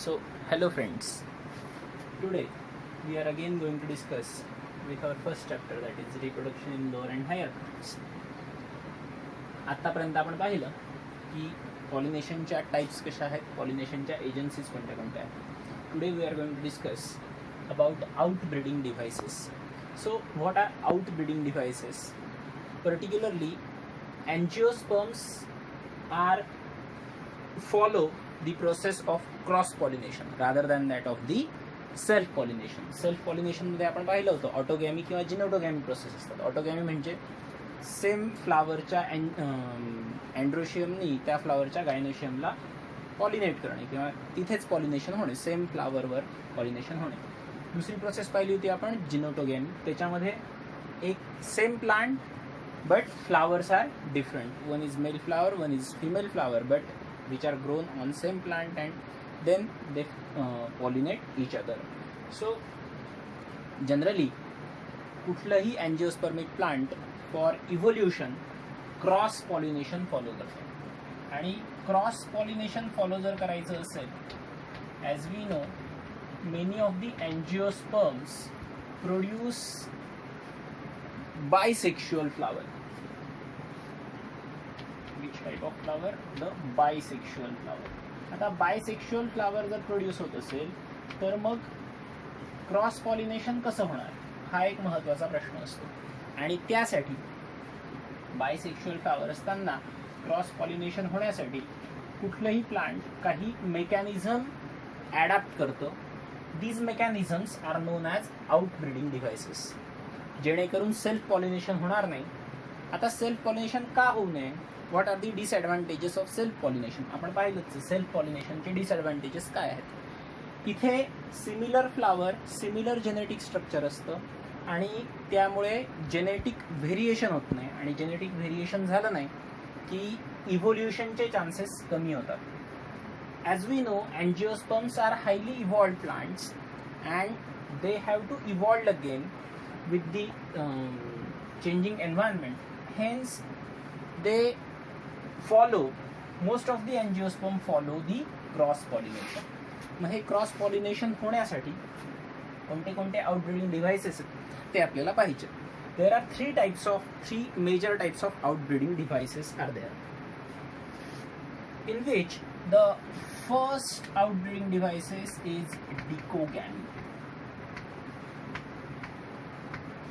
So, hello friends. Today we are again going to discuss with our first chapter, that is reproduction in lower and higher plants. आतापर्यंत आपण पाहिलं की पॉलिनेशनच्या types कशा आहेत, पॉलिनेशनच्या agencies कोणत्या कोणत्या आहेत. Today we are going to discuss about outbreeding devices. So what are outbreeding devices? Particularly angiosperms are follow the process of cross pollination rather than that of the self pollination. self pollination मध्ये आपण पाहिलं होतं ऑटोगॅमी किंवा जिनोटोगॅमी process असतात. ऑटोगॅमी म्हणजे same फ्लावरच्या अँड्रोशियमनी त्या फ्लावरच्या गायनोशियमला pollinate करणे किंवा तिथेच पॉलिनेशन होणे, सेम फ्लावरवर पॉलिनेशन होणे. दुसरी प्रोसेस पाहिली होती आपण जिनोटोगॅमी. त्याच्यामध्ये एक same plant but flowers are different. One is male flower, one is female flower, but which are grown on same plant and then they pollinate each other. So generally कुठलंही angiospermic plant for evolution cross pollination follow करतो. आणि cross pollination follow जर करायचं असेल, as we know many of the angiosperms produce bisexual flower. Which type of flower? The bisexual flower. आता bisexual flower जर produce होत असेल तर मग क्रॉस पॉलिनेशन कसं होणार, हा एक महत्त्वाचा प्रश्न असतो. आणि त्यासाठी बायसेक्शुअल फ्लावर असताना क्रॉस पॉलिनेशन होण्यासाठी कुठलंही प्लांट काही मेकॅनिझम ॲडॅप्ट करतं. These mechanisms are known as outbreeding devices, जेणेकरून सेल्फ पॉलिनेशन होणार नाही. आता सेल्फ पॉलिनेशन का होऊ नये, what are the disadvantages of self pollination? आपण पाहिलंच सेल्फ पॉलिनेशनचे डिसएडव्हान्टेजेस काय आहेत. इथे similar flower, similar genetic structure असतं आणि त्यामुळे जेनेटिक व्हेरिएशन होत नाही. आणि जेनेटिक व्हेरिएशन झालं नाही की इव्होल्युशनचे चान्सेस कमी होतात. As we know angiosperms are highly evolved plants and they have to evolve again with the changing environment. Hence they follow, most of the angiosperm follow the cross pollination. मग हे cross pollination होण्यासाठी कोणते कोणते outbreeding devices ते आपल्याला पाहिजे. There are three major types of outbreeding devices are there, in which the first outbreeding devices is dichogamy.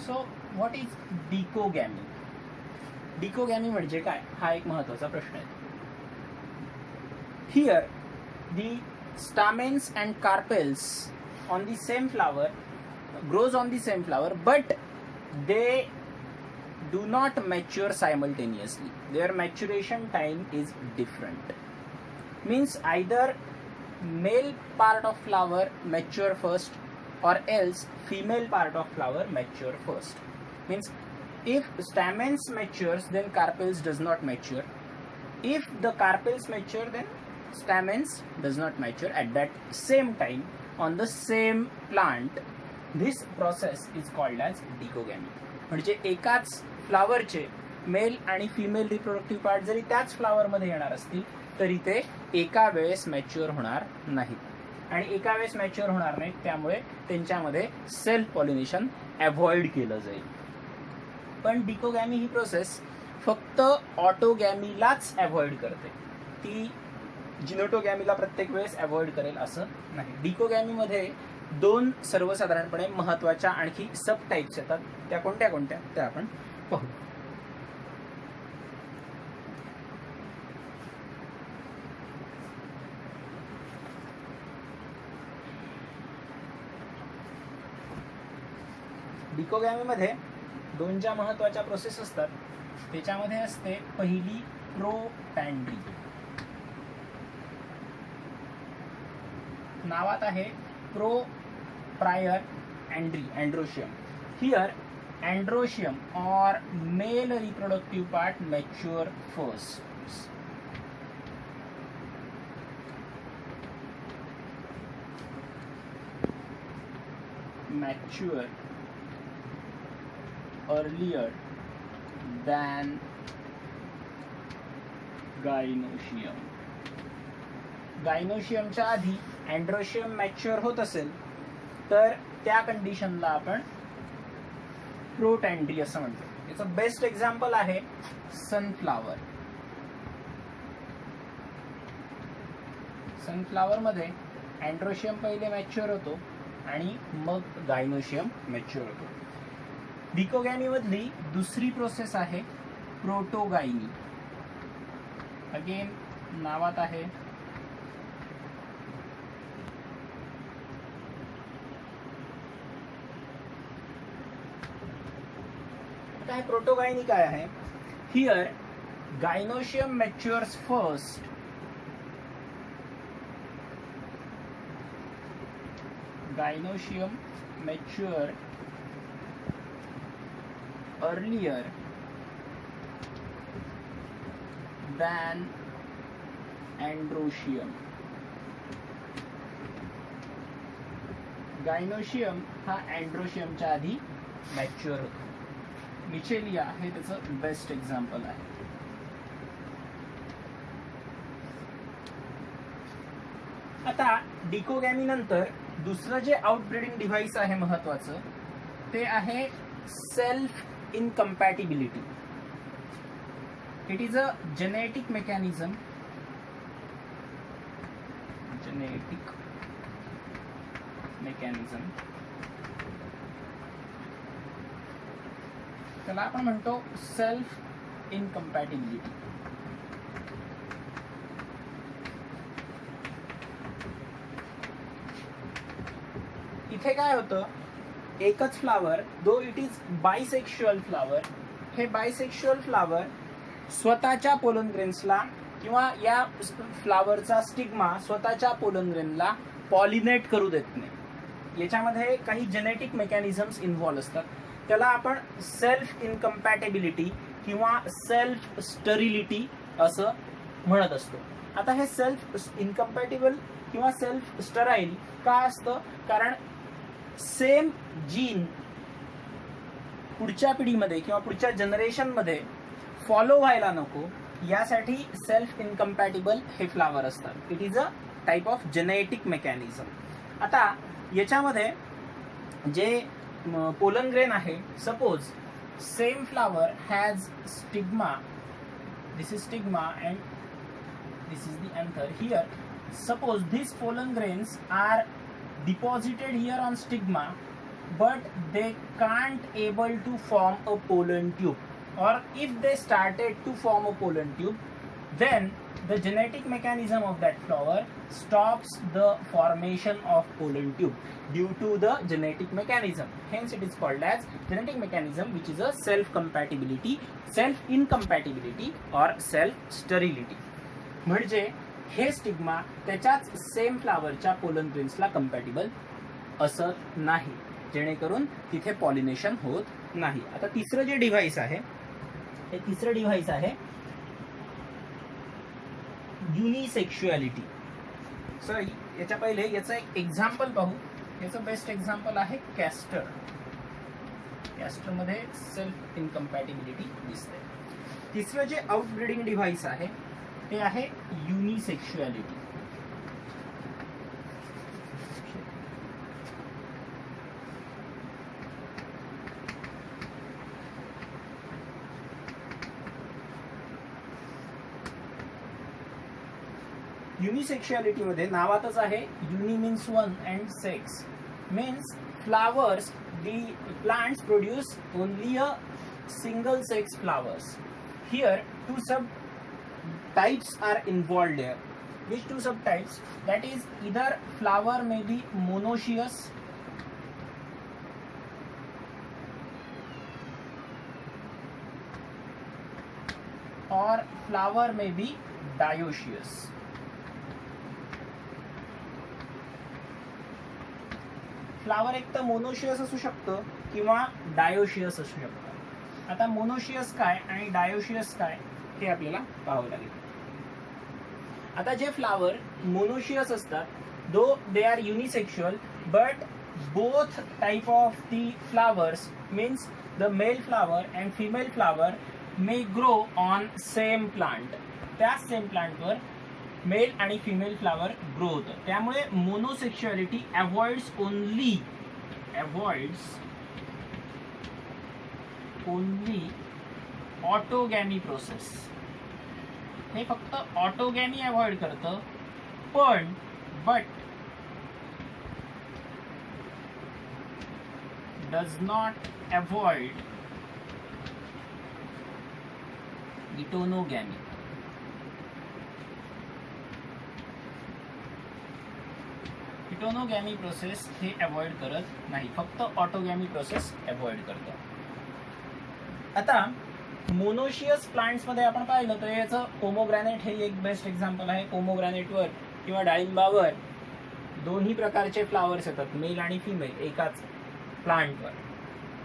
So what is dichogamy? Dichogamy म्हणजे काय, हा एक महत्त्वाचा प्रश्न आहे. Here the stamens and carpels on the same flower grows on the same flower, but they do not mature simultaneously. Their maturation time is different. Means either male part of flower mature first or else female part of flower mature first. Means if stamens matures, then carpels does not mature. If the carpels mature, then stamens does not mature at that same time on the same plant. This process is called as डिकोगॅमी. म्हणजे एकाच फ्लावरचे mail आणि female reproductive part जरी त्याच फ्लावरमध्ये येणार असतील तरी ते एका वेळेस मॅच्युअर होणार नाहीत. आणि एका वेळेस मॅच्युअर होणार नाहीत, त्यामुळे त्यांच्यामध्ये सेल्फ पॉलिनेशन अवॉइड केलं जाईल. पण डिकोगॅमी ही प्रोसेस फक्त ऑटोगॅमीलाच अवॉइड करते, ती जिनोटोगॅमीला प्रत्येक वेळेस अवॉइड करेल असं नाही. डिकोगॅमीमध्ये दोन सर्वसाधारणपणे महत्त्वाच्या आणखी सब टाईप्स येतात. त्या कोणत्या कोणत्या त्या आपण पाहू. डिकोगॅमीमध्ये दोन ज्या महत्त्वाच्या प्रोसेस असतात त्याच्यामध्ये असते पहिली प्रोपॅन्ड्री. नावात आहे pro prior androecium. Here androecium or male reproductive part mature first. Mature earlier than gynoecium. गायनोशियमच्या आधी अँड्रोशियम मॅच्युअर होत असेल तर त्या कंडिशनला आपण प्रोटँड्री असं म्हणतो. याचं बेस्ट एक्झाम्पल आहे सनफ्लावर. सनफ्लावर मध्ये अँड्रोशियम पहिले मॅच्युअर होतो आणि मग गायनोशियम मॅच्युअर होतो. डिकोगॅमी मधली दुसरी प्रोसेस आहे प्रोटोगायनी. अगेन नावात आहे. काय प्रोटोगायनी काय आहे? Here gynoecium matures first. Gynoecium mature earlier than androecium. Gynoecium हा अँड्रोशियमच्या आधी मॅच्युअर होतो. मिचेलिया हे त्याचं बेस्ट एक्झाम्पल आहे. आता डिकोगॅमी नंतर दुसरं जे आउटब्रीडिंग डिव्हाइस आहे महत्वाचं ते आहे self incompatibility. It is a genetic mechanism. त्याला आपण म्हणतो सेल्फ इनकम्पॅटिबिलिटी. इथे काय होतं, एकच flower, though it is bisexual flower, हे बायसेक्शुअल फ्लावर स्वतःच्या पोलन ग्रेन्सला किंवा या फ्लावरचा स्टिग्मा स्वतःच्या पोलन ग्रेनला पॉलिनेट करू देत नाही. याच्यामध्ये काही जेनेटिक मेकॅनिझम्स इन्व्हॉल्व असतात. त्याला आपण सेल्फ इनकम्पॅटेबिलिटी किंवा सेल्फ स्टरिलिटी असं म्हणत असतो. आता हे सेल्फ इनकम्पॅटेबल किंवा सेल्फ स्टराईल का असतं? कारण सेम जीन पुढच्या पिढीमध्ये किंवा पुढच्या जनरेशन मध्ये फॉलो व्हायला नको यासाठी सेल्फ इनकम्पॅटिबल हे फ्लावर असतात. It is a type of genetic mechanism. आता याच्यामध्ये जे पोलन ग्रेन आहे, suppose same flower has stigma, this is stigma and this is the anther. Here suppose these pollen grains are deposited here on stigma but they can't able to form a pollen tube, or if they started to form a pollen tube then the genetic mechanism of that flower stops the formation of pollen tube due to the genetic mechanism. Hence it is called as genetic mechanism which is a self compatibility, self incompatibility or self sterility. म्हणजे हे stigma त्याच्याच same फ्लावरच्या pollen ग्रेन्सला compatible असत नाही, जेणेकरून तिथे pollination होत नाही. आता तिसरं जे डिव्हाइस आहे हे तिसरं डिव्हाइस आहे युनिसेक्शुअलिटी. सर याच्या पहिले याचं एक एक्झाम्पल पाहू. याचं बेस्ट एक्झाम्पल आहे कॅस्टर. कॅस्टर मध्ये सेल्फ इनकम्पॅटिबिलिटी दिसते. तिसरं जे आउटब्रीडिंग डिव्हाइस आहे ते आहे युनिसेक्शुअलिटी. युनिसेक्शुअलिटी मध्ये नावातच आहे, uni means one and sex means flowers, the plants produce only a single sex flowers. Here two sub types are involved here. Which two subtypes? That is either flower may be monoecious or flower may be dioecious. Flower एक तर monoecious असू शकतं किंवा dioecious असू शकतं. आता monoecious काय आणि डायोशियस काय हे आपल्याला पाहावं लागेल. आता जे फ्लावर मोनोशियस असतात, though they are unisexual but both type of the flowers means the male flower and female flower may grow on same plant. त्या सेम प्लांटवर मेल आणि फिमेल फ्लावर ग्रो होतं. त्यामुळे monosexuality avoids only autogamy process. हे फक्त autogamy avoid करतं, but does not avoid geitonogamy. Geitonogamy process हे avoid करत नाही, फक्त ऑटोगॅमी प्रोसेस अवॉइड करतं. आता मोनोशियस प्लांट्स मध्ये आपण पाहिलं तर याचं पोमोग्रॅनेट हे एक बेस्ट एक्झाम्पल आहे. पोमोग्रॅनेटवर किंवा डाळिंबावर दोन्ही प्रकारचे फ्लावर्स येतात, मेल आणि फिमेल, एकाच प्लांटवर.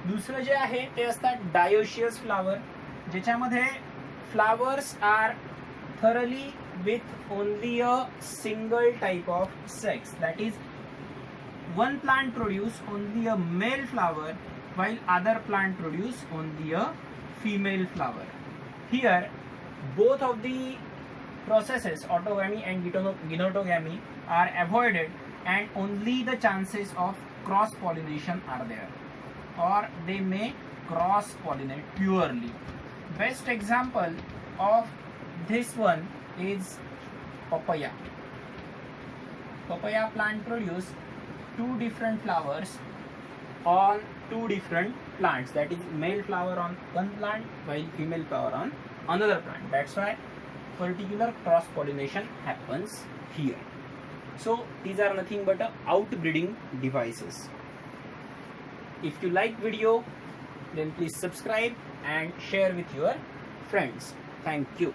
दुसरं जे आहे ते असतात डायोशियस फ्लावर, ज्याच्यामध्ये flowers are thoroughly with only a single type of sex, that is one plant produce only a male flower while other plant produce only a female flower. Here both of the processes, autogamy and ginetogamy, are avoided and only the chances of cross pollination are there, or they may cross pollinate purely. Best example of this one is papaya. Papaya plant produce two different flowers on two different plants, that is male flower on one plant while female flower on another plant. That's why particular cross pollination happens here. So these are nothing but outbreeding devices. If you like video, then please subscribe and share with your friends. Thank you.